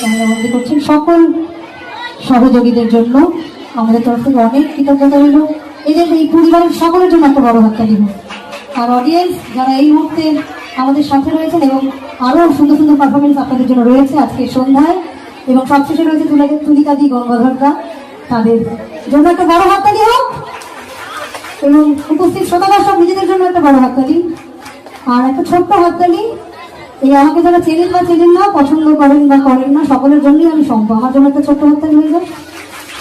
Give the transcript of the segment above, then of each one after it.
ক্যামেরাবন্দি করছেন সকল সহযোগীদের জন্য আমাদের তরফ থেকে অনেক কৃতজ্ঞতা রইল। এদের এই পরিবারের সকলের জন্য একটা বড় হাততালি দিব। আর অডিয়েন্স যারা এই মুহূর্তে আমাদের সাথে রয়েছেন এবং আরও সুন্দর সুন্দর পারফরমেন্স আপনাদের জন্য রয়েছে আজকে সন্ধ্যায়, এবং সবশেষে রয়েছে তুলিকাদি গঙ্গাধরদা, তাদের জন্য একটা বড় হাততালি হোক। এবং উপস্থিত শ্রোতারা সব নিজেদের জন্য একটা বড় হাততালি, আর একটা ছোট্ট হাততালি এই আমাকে যারা চেনেন বা চেনেন না, পছন্দ করেন বা করেন না, সকলের জন্যই আমি সম্ভব। আমার জন্য একটা ছোট্ট হাততালি হয়ে যায়।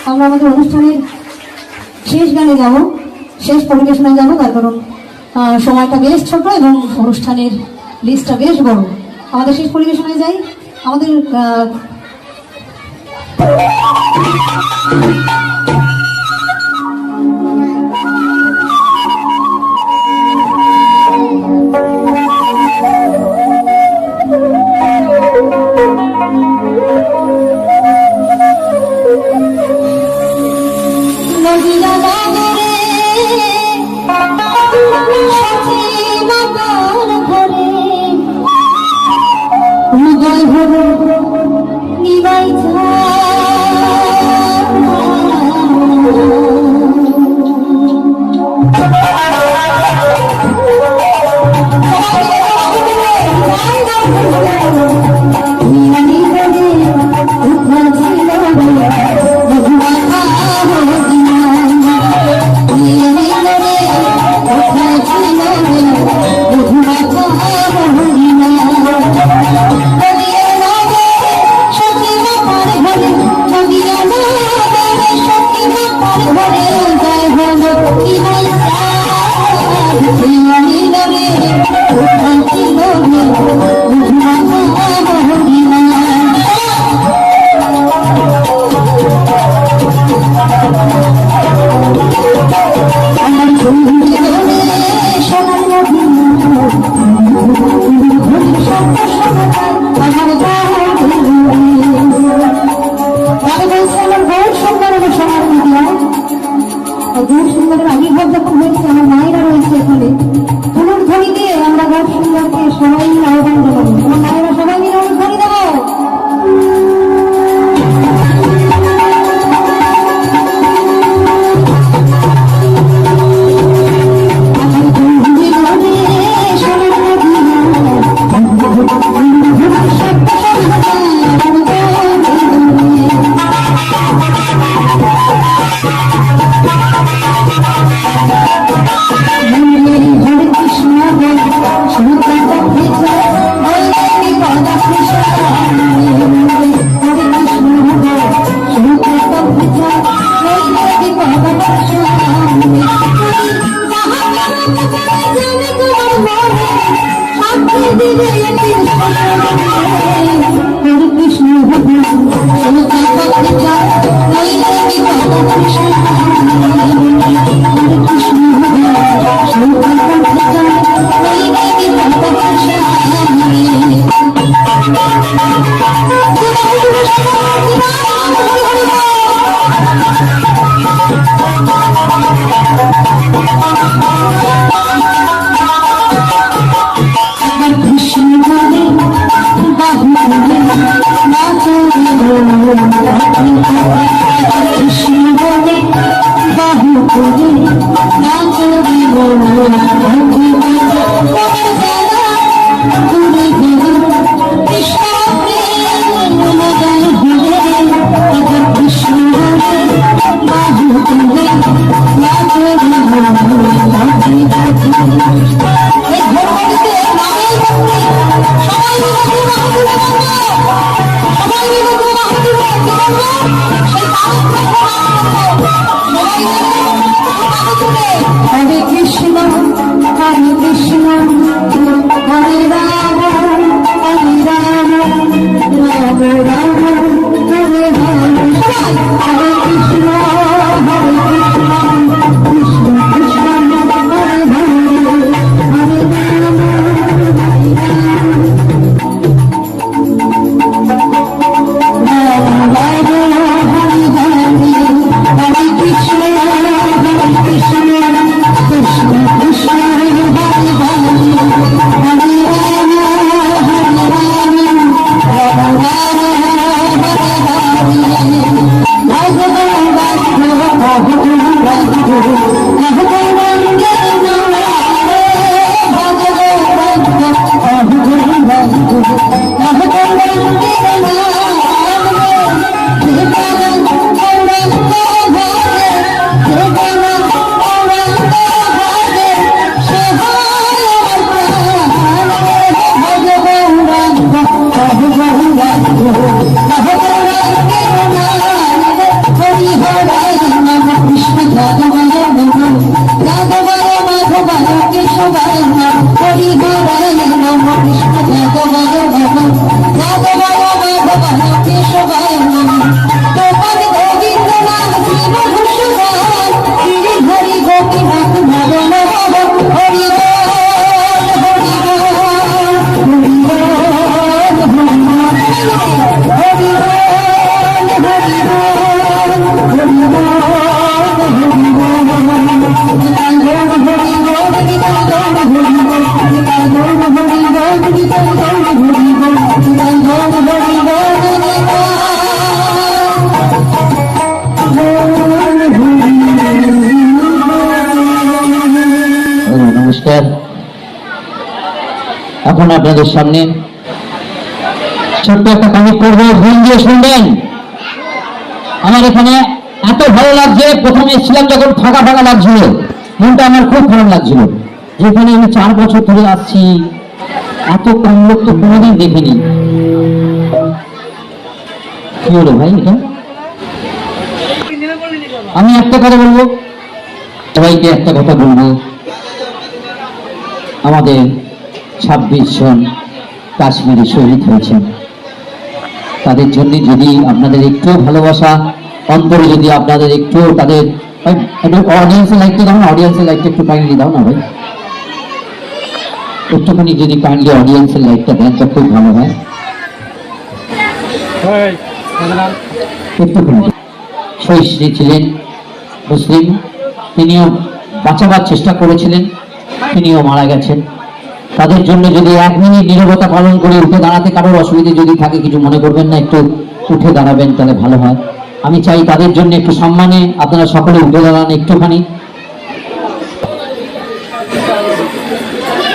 আমরা আমাদের অনুষ্ঠানের শেষ গানে যাব, শেষ পরিবেশনায় যাব, তার কারণ সময়টা বেশ ছোট এবং অনুষ্ঠানের লিস্টটা বেশ বড়। আমাদের শেষ পরিবেশনায় যাই। আমাদের আবির্ভাব যখন হয়েছে, আমার মায়েরা রয়েছে এখানে, পুনর্ধ্বনি দিয়ে আমরা গৌর সুন্দরকে সবাই আহ্বান জানাবো। আমার মায়েরা সবাই মিলে অনুধ্বনি দেবো। Hare Krishna, Hare Krishna, নমস্কার। এখন আপনাদের সামনে ছোট্ট একটা কমিট করবো, ভুল দিয়ে শুনবেন। আমার এখানে এত ভালো লাগছে, প্রথমে এসেছিলাম যখন ফাঁকা ফাঁকা লাগছিল, মনটা আমার খুব খারাপ লাগছিল। যেখানে আমি 4 বছর ধরে আসছি, এত কম লোক তো কোনোদিন দেখিনি। কি হলো ভাই এটা? আমি একটা কথা বলবো, সবাইকে একটা কথা বলবো, আমাদের 26 জন কাশ্মীরি শহীদ হয়েছেন, তাদের জন্য যদি আপনাদের একটু ভালোবাসা অন্তরে, যদি আপনাদের একটু তাদের অডিয়েন্সের লাইকটা দাও না, অডিয়েন্সের লাইকটা একটু কাইন্ডলি দাও না ভাই, একটুখানি যদি কাইন্ডলি অডিয়েন্সের লাইকটা দেন তো খুব ভালো হয়। একটুখানি শহীদ ছিলেন মুসলিম, তিনিও বাঁচাবার চেষ্টা করেছিলেন, তিনিও মারা গেছেন। তাদের জন্য যদি 1 মিনিট নীরবতা পালন করে উঠে দাঁড়াতে কারোর অসুবিধা যদি থাকে, কিছু মনে করবেন না, একটু উঠে দাঁড়াবেন, তাহলে ভালো হয়। আমি চাই তাদের জন্য একটু সম্মানে আপনারা সকলে উঠে দাঁড়ান একটুখানি।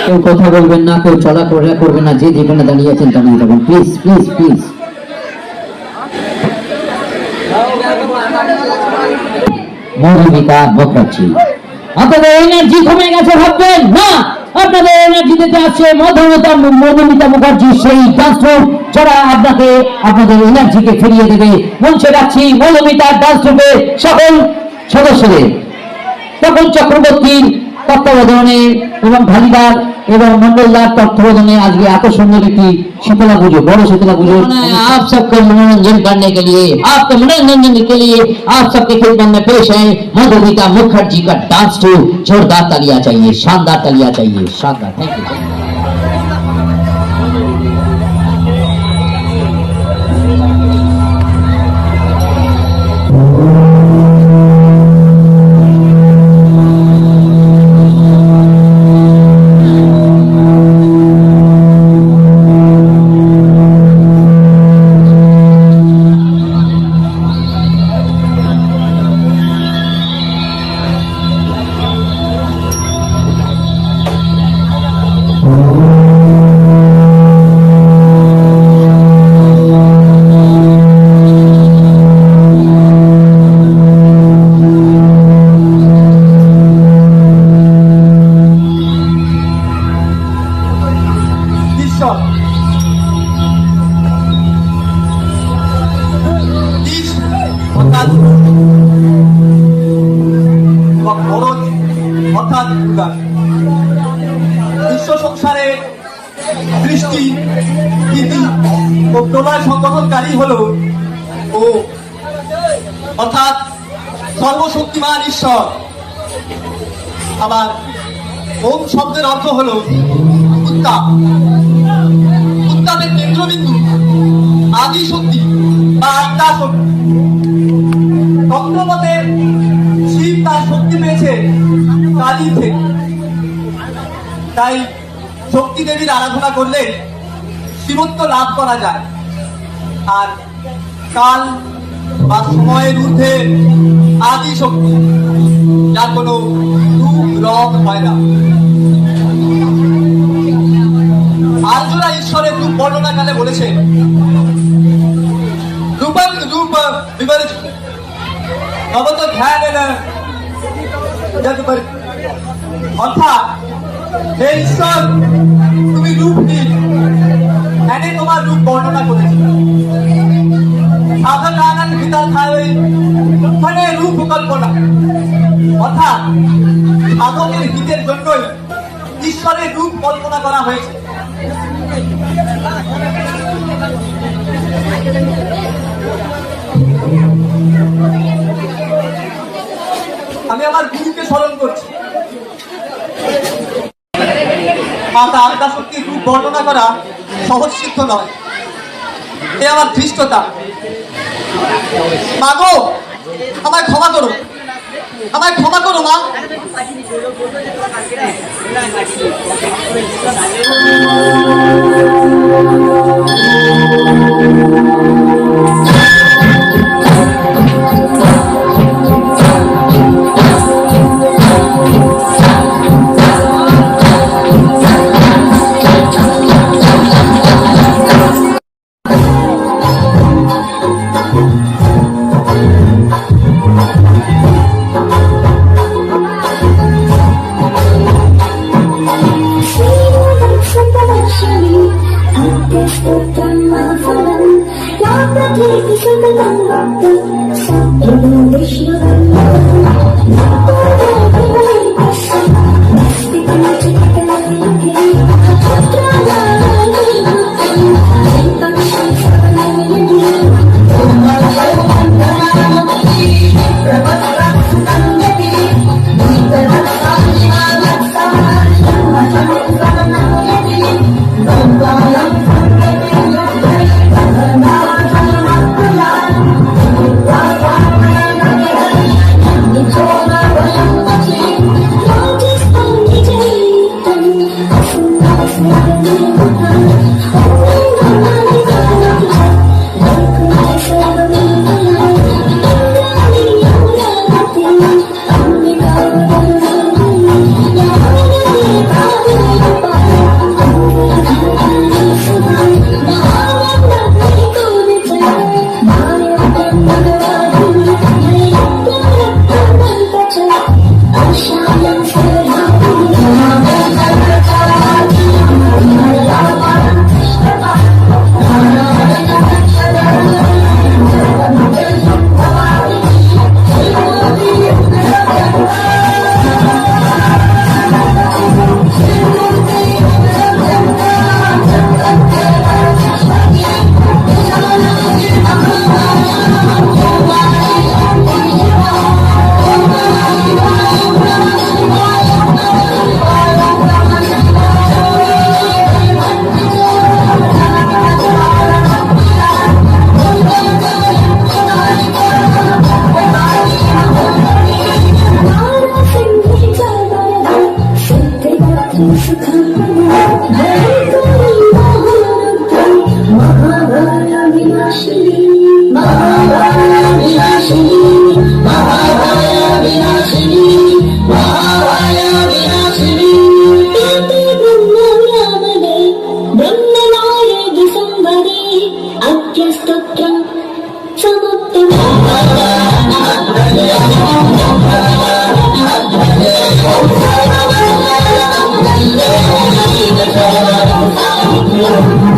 কেউ কথা বলবেন না, কেউ চলাফেরা করবেন না, যে যেখানে দাঁড়িয়ে আছেন দাঁড়িয়ে থাকুন, please please please. Madhumita Mukherjee, আপনাদের এনার্জি কমে গেছে ভাববেন না, আপনাদের এনার্জি দিতে আসছে মধুমিতা মুখার্জি, সেই ডান্স গ্রুপ যারা আপনাদের এনার্জিকে ফিরিয়ে দেবে। মঞ্চে রাখছি মধুমিতা ডান্স গ্রুপের সকল সদস্যদের, তপন চক্রবর্তীর তত্ত্বাবধানে এবং ভালিদার এবং মন্ডলদার তত্ত্বাবধানে আজকে এত সুন্দর একটি शीतला पूजो, बड़ो शीतला पूजो। आप सबको मनोरंजन करने के लिए, आपके मनोरंजन के लिए आप सबके खिदमत में पेश है मधुमिता मुखर्जी का डांस टू। जोरदार तालियां चाहिए, शानदार तालियां चाहिए, शानदार। Thank you. বিশ্ব সংসারে সৃষ্টি নীতি ও প্রলয় সংগঠনকারী হল ও, অর্থাৎ সর্বশক্তিমান ঈশ্বর। আবার ওম শব্দের অর্থ হল উত্তাপ। উত্তাপের কেন্দ্রবিন্দু আদি শক্তি বা আত্মা শক্তি। তন্ত্রমতে শিব তার শক্তি পেয়েছে কালী থেকে। তাই শক্তি দেবীর আরাধনা করলে শিবত্ব লাভ করা যায়। আর কাল বা সময়ের ঊর্ধ্বে আদি শক্তি, যার কোনো রূপ রং হয় না। আর্যরা ঈশ্বরের রূপ বর্ণনাকালে বলেছে রূপং রূপ বিবরিত নবত ধ্যান, অর্থাৎ হে ঈশ্বর তুমি রূপহীন, এনে তোমার রূপ বর্ণনা করেছে। সাধনানন্দ গীতার ঠায় মানে রূপ কল্পনা, অর্থাৎ সাধকের হিতের জন্যই ঈশ্বরের রূপ কল্পনা করা হয়েছে। আমি আমার গুরুকে স্মরণ করছি। মাতা আদ্যাশক্তির রূপ বর্ণনা করা সহজ সিদ্ধ নয়। এ আমার ধৃষ্টতা। মা গো, আমায় ক্ষমা করো, আমায় ক্ষমা করো মা। Thank you.